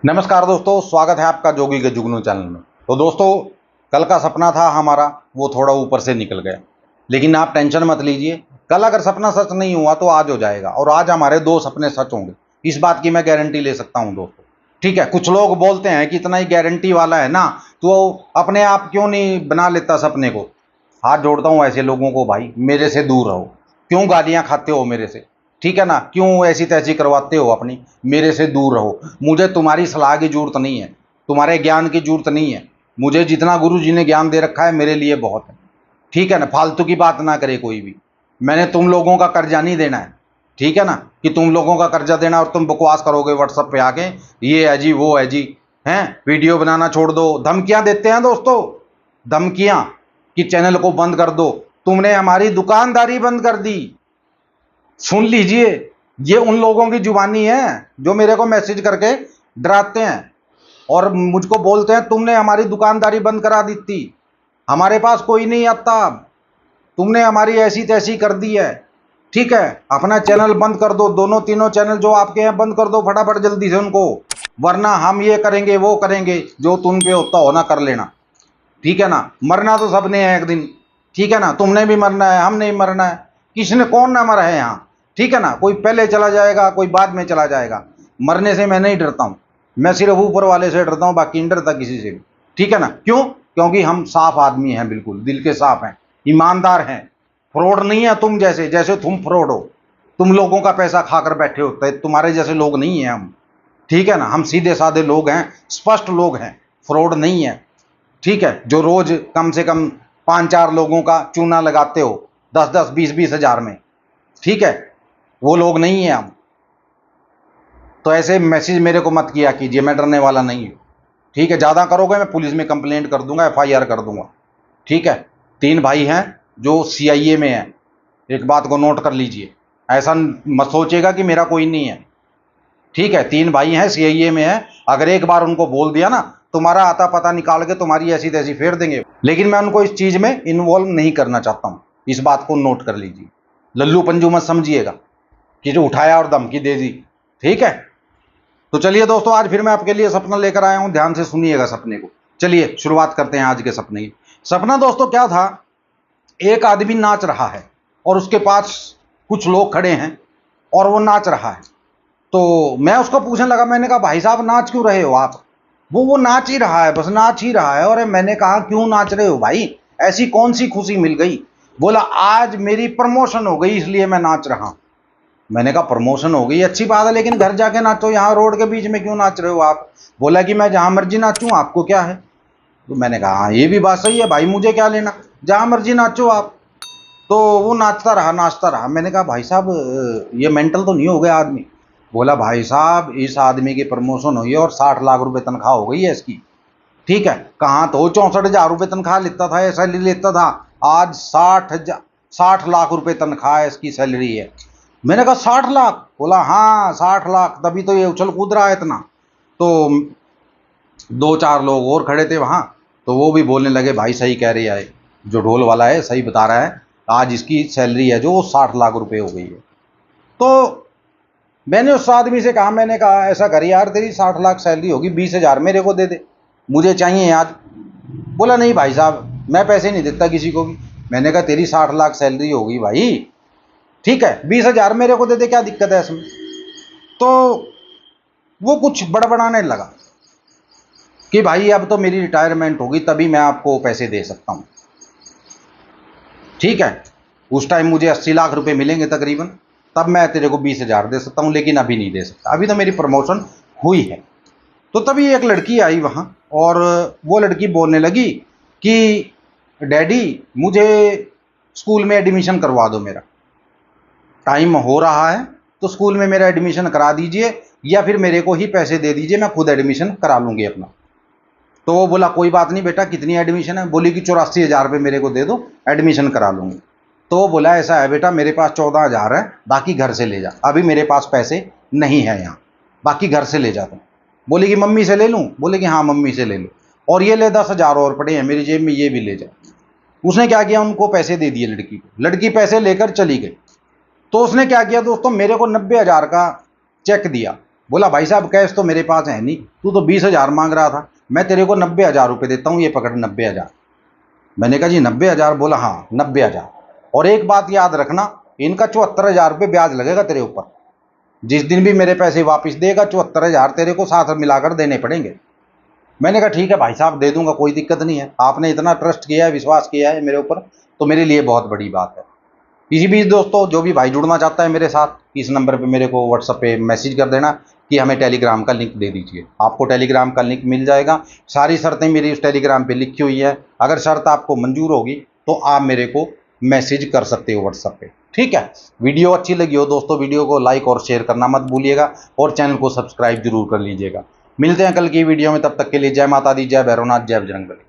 नमस्कार दोस्तों, स्वागत है आपका जोगी के जुगनू चैनल में। तो दोस्तों, कल का सपना था हमारा, वो थोड़ा ऊपर से निकल गया, लेकिन आप टेंशन मत लीजिए। कल अगर सपना सच नहीं हुआ तो आज हो जाएगा, और आज हमारे 2 सपने सच होंगे, इस बात की मैं गारंटी ले सकता हूं दोस्तों। ठीक है, कुछ लोग बोलते हैं कि इतना ही गारंटी वाला है ना, तो अपने आप क्यों नहीं बना लेता सपने को। हाथ जोड़ता हूँ ऐसे लोगों को, भाई मेरे से दूर रहो। क्यों गालियां खाते हो मेरे से? ठीक है ना, क्यों ऐसी तैसी करवाते हो अपनी? मेरे से दूर रहो। मुझे तुम्हारी सलाह की जरूरत नहीं है, तुम्हारे ज्ञान की जरूरत नहीं है। मुझे जितना गुरु जी ने ज्ञान दे रखा है मेरे लिए बहुत है। ठीक है ना, फालतू की बात ना करे कोई भी। मैंने तुम लोगों का कर्जा नहीं देना है। ठीक है ना, कि तुम लोगों का कर्जा देना और तुम बकवास करोगे व्हाट्सएप पे आके, ये है जी वो है जी। हैं, वीडियो बनाना छोड़ दो। धमकियां देते हैं दोस्तों, धमकियां कि चैनल को बंद कर दो। तुमने हमारी दुकानदारी बंद कर दी। सुन लीजिए, ये उन लोगों की जुबानी है जो मेरे को मैसेज करके डराते हैं और मुझको बोलते हैं तुमने हमारी दुकानदारी बंद करा दी थी, हमारे पास कोई नहीं आता, तुमने हमारी ऐसी तैसी कर दी है। ठीक है, अपना चैनल बंद कर दो, दोनों तीनों चैनल जो आपके हैं बंद कर दो फटाफट जल्दी से उनको, वरना हम ये करेंगे वो करेंगे, जो तुम पे होता हो ना कर लेना। ठीक है ना, मरना तो सबने है एक दिन। ठीक है ना, तुमने भी मरना है, हमने भी मरना है। किसने कौन ना मरा है यहाँ? ठीक है ना, कोई पहले चला जाएगा, कोई बाद में चला जाएगा। मरने से मैं नहीं डरता हूँ, मैं सिर्फ ऊपर वाले से डरता हूँ, बाकी नहीं डरता किसी से भी। ठीक है ना, क्यों? क्योंकि हम साफ आदमी हैं, बिल्कुल दिल के साफ हैं, ईमानदार हैं। फ्रॉड नहीं है तुम जैसे, जैसे तुम फ्रॉड हो। तुम लोगों का पैसा खाकर बैठे होते, तुम्हारे जैसे लोग नहीं हैं हम। ठीक है ना, हम सीधे साधे लोग हैं, स्पष्ट लोग हैं, फ्रॉड नहीं है। ठीक है, जो रोज कम से कम 5-4 लोगों का चूना लगाते हो 10-10 20-20 हजार में। ठीक है, वो लोग नहीं है हम। तो ऐसे मैसेज मेरे को मत किया कीजिए, मैं डरने वाला नहीं हूँ। ठीक है, ज़्यादा करोगे मैं पुलिस में कंप्लेंट कर दूंगा, FIR कर दूंगा। ठीक है, 3 भाई हैं जो CIA में हैं, एक बात को नोट कर लीजिए। ऐसा मत सोचेगा कि मेरा कोई नहीं है। ठीक है, 3 भाई हैं, CIA में है। अगर एक बार उनको बोल दिया ना, तुम्हारा आता पता निकाल के तुम्हारी ऐसी तैसी फेर देंगे। लेकिन मैं उनको इस चीज में इन्वॉल्व नहीं करना चाहता हूं, इस बात को नोट कर लीजिए। लल्लू पंजू मत समझिएगा कि जो उठाया और धमकी दे दी। ठीक है, तो चलिए दोस्तों, आज फिर मैं आपके लिए सपना लेकर आया हूं, ध्यान से सुनिएगा सपने को। चलिए शुरुआत करते हैं आज के सपने की। सपना दोस्तों क्या था, एक आदमी नाच रहा है और उसके पास कुछ लोग खड़े हैं और वो नाच रहा है। तो मैं उसको पूछने लगा, मैंने कहा भाई साहब नाच क्यों रहे हो आप? वो नाच ही रहा है, बस नाच ही रहा है। और मैंने कहा क्यों नाच रहे हो भाई, ऐसी कौन सी खुशी मिल गई? बोला आज मेरी प्रमोशन हो गई इसलिए मैं नाच रहा हूं। मैंने कहा प्रमोशन हो गई अच्छी बात है, लेकिन घर जाके नाचो, यहाँ रोड के बीच में क्यों नाच रहे हो आप? बोला कि मैं जहां मर्जी नाचूं, आपको क्या है? तो मैंने कहा हाँ ये भी बात सही है भाई, मुझे क्या लेना, जहां मर्जी नाचो आप। तो वो नाचता रहा नाचता रहा। मैंने कहा भाई साहब ये मेंटल तो नहीं हो गया आदमी? बोला भाई साहब इस आदमी की प्रमोशन हुई है और 60 लाख रुपए तनख्वाह हो गई है इसकी। ठीक है, कहाँ तो 64,000 रुपये तनख्वाह लेता था, सैलरी लेता था, आज 60 लाख रुपए तनख्वाह है इसकी, सैलरी है। मैंने कहा 60 लाख? बोला हाँ 60 लाख, तभी तो ये उछल कूद रहा है इतना। तो 2-4 लोग और खड़े थे वहां, तो वो भी बोलने लगे भाई सही कह रही है, जो ढोल वाला है सही बता रहा है, आज इसकी सैलरी है जो 60 लाख रुपए हो गई है। तो मैंने उस आदमी से कहा, मैंने कहा ऐसा कर यार, तेरी 60 लाख सैलरी होगी, 20,000 मेरे को दे दे, मुझे चाहिए आज। बोला नहीं भाई साहब मैं पैसे नहीं देता किसी को भी। मैंने कहा तेरी 60 लाख सैलरी होगी भाई, ठीक है, 20,000 मेरे को दे दे, क्या दिक्कत है इसमें? तो वो कुछ बड़बड़ाने लगा कि भाई अब तो मेरी रिटायरमेंट होगी तभी मैं आपको पैसे दे सकता हूं। ठीक है, उस टाइम मुझे 80 लाख रुपए मिलेंगे तकरीबन, तब मैं तेरे को 20,000 दे सकता हूं, लेकिन अभी नहीं दे सकता, अभी तो मेरी प्रमोशन हुई है। तो तभी एक लड़की आई वहां और वो लड़की बोलने लगी कि डैडी मुझे स्कूल में एडमिशन करवा दो, मेरा टाइम हो रहा है तो स्कूल में मेरा एडमिशन करा दीजिए, या फिर मेरे को ही पैसे दे दीजिए, मैं खुद एडमिशन करा लूंगी अपना। तो वो बोला कोई बात नहीं बेटा, कितनी एडमिशन है? बोली कि 84,000 रुपये मेरे को दे दो, एडमिशन करा लूंगी। तो वो बोला ऐसा है बेटा, मेरे पास 14,000 है, बाकी घर से ले जा, अभी मेरे पास पैसे नहीं है यहाँ, बाकी घर से ले जा तुम। बोली कि मम्मी से ले लूँ? बोले कि हाँ मम्मी से ले लो, और ये ले 10,000 और पड़े हैं मेरी जेब में, ये भी ले जा। उसने क्या किया, उनको पैसे दे दिए लड़की को, लड़की पैसे लेकर चली गई। तो उसने क्या किया दोस्तों, मेरे को 90,000 का चेक दिया बोला भाई साहब कैश तो मेरे पास है नहीं, तू तो 20,000 मांग रहा था, मैं तेरे को 90,000 रुपये देता हूँ, ये पकड़ 90,000। मैंने कहा जी 90,000? बोला हाँ 90,000। और एक बात याद रखना, इनका 74,000 रुपये ब्याज लगेगा तेरे ऊपर। जिस दिन भी मेरे पैसे वापस देगा 74,000 तेरे को साथ मिलाकर देने पड़ेंगे। मैंने कहा ठीक है भाई साहब दे दूंगा, कोई दिक्कत नहीं है, आपने इतना ट्रस्ट किया है, विश्वास किया है मेरे ऊपर, तो मेरे लिए बहुत बड़ी बात है। इसी बीच दोस्तों, जो भी भाई जुड़ना चाहता है मेरे साथ, इस नंबर पे मेरे को व्हाट्सएप पे मैसेज कर देना कि हमें टेलीग्राम का लिंक दे दीजिए, आपको टेलीग्राम का लिंक मिल जाएगा। सारी शर्तें मेरी उस टेलीग्राम पे लिखी हुई है, अगर शर्त आपको मंजूर होगी तो आप मेरे को मैसेज कर सकते हो व्हाट्सएप पे, ठीक है। वीडियो अच्छी लगी हो दोस्तों, वीडियो को लाइक और शेयर करना मत भूलिएगा, और चैनल को सब्सक्राइब जरूर कर लीजिएगा। मिलते हैं कल की वीडियो में, तब तक के लिए जय माता दी, जय भैरवनाथ, जय बजरंगबली।